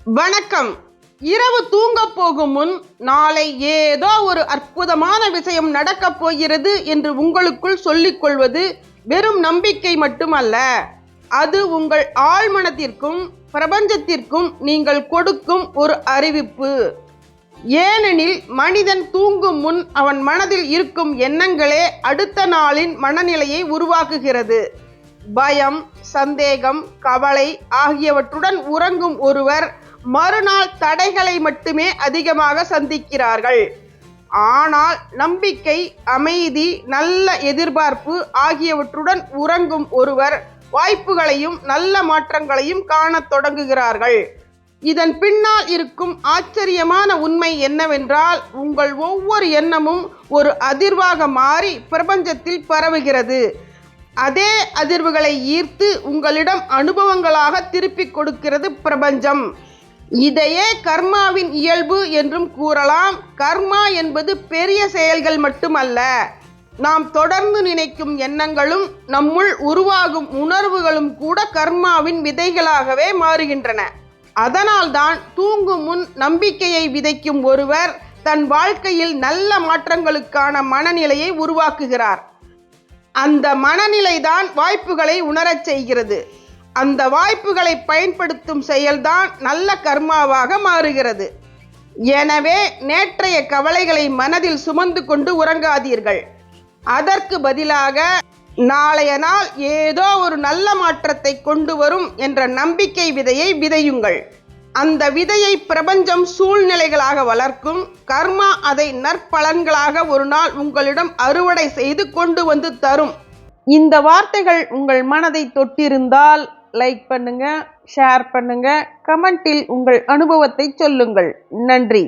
வணக்கம். இரவு தூங்கப் போகும் முன் நாளை ஏதோ ஒரு அற்புதமான விஷயம் நடக்கப் போகிறது என்று உங்களுக்குள் சொல்லிக் கொள்வது வெறும் நம்பிக்கை மட்டுமல்ல, அது உங்கள் ஆழ்மனத்திற்கும் பிரபஞ்சத்திற்கும் நீங்கள் கொடுக்கும் ஒரு அறிவிப்பு. ஏனெனில் மனிதன் தூங்கும் முன் அவன் மனதில் இருக்கும் எண்ணங்களே அடுத்த நாளின் மனநிலையை உருவாக்குகிறது. பயம், சந்தேகம், கவலை ஆகியவற்றுடன் உறங்கும் ஒருவர் மறுநாள் தடைகளை மட்டுமே அதிகமாக சந்திக்கிறார்கள். ஆனால் நம்பிக்கை, அமைதி, நல்ல எதிர்பார்ப்பு ஆகியவற்றுடன் உறங்கும் ஒருவர் வாய்ப்புகளையும் நல்ல மாற்றங்களையும் காணத் தொடங்குகிறார்கள். இதன் பின்னால் இருக்கும் ஆச்சரியமான உண்மை என்னவென்றால், உங்கள் ஒவ்வொரு எண்ணமும் ஒரு அதிர்வாக மாறி பிரபஞ்சத்தில் பரவுகிறது. அதே அதிர்வுகளை ஈர்த்து உங்களிடம் அனுபவங்களாக திருப்பிக் கொடுக்கிறது பிரபஞ்சம். இதையே கர்மாவின் இயல்பு என்றும் கூறலாம். கர்மா என்பது பெரிய செயல்கள் மட்டுமல்ல, நாம் தொடர்ந்து நினைக்கும் எண்ணங்களும் நம்முள் உருவாகும் உணர்வுகளும் கூட கர்மாவின் விதைகளாகவே மாறுகின்றன. அதனால்தான் தூங்கும் முன் நம்பிக்கையை விதைக்கும் ஒருவர் தன் வாழ்க்கையில் நல்ல மாற்றங்களுக்கான மனநிலையை உருவாக்குகிறார். அந்த மனநிலைதான் வாய்ப்புகளை உணரச் செய்கிறது. அந்த வாய்ப்புகளை பயன்படுத்தும் செயல்தான் நல்ல கர்மாவாக மாறுகிறது. எனவே நேற்றைய கவலைகளை மனதில் சுமந்து கொண்டு உறங்காதீர்கள். அதற்கு பதிலாக நாளைய நாள் ஏதோ ஒரு நல்ல மாற்றத்தை கொண்டு வரும் என்ற நம்பிக்கை விதையை விதையுங்கள். அந்த விதையை பிரபஞ்சம் சூழ்நிலைகளாக வளர்க்கும். கர்மா அதை நற்பலன்களாக ஒரு நாள் உங்களிடம் அறுவடை செய்து கொண்டு வந்து தரும். இந்த வார்த்தைகள் உங்கள் மனதை தொட்டிருந்தால் லைக் பண்ணுங்க, ஷேர் பண்ணுங்க, கமெண்டில் உங்கள் அனுபவத்தை சொல்லுங்கள். நன்றி.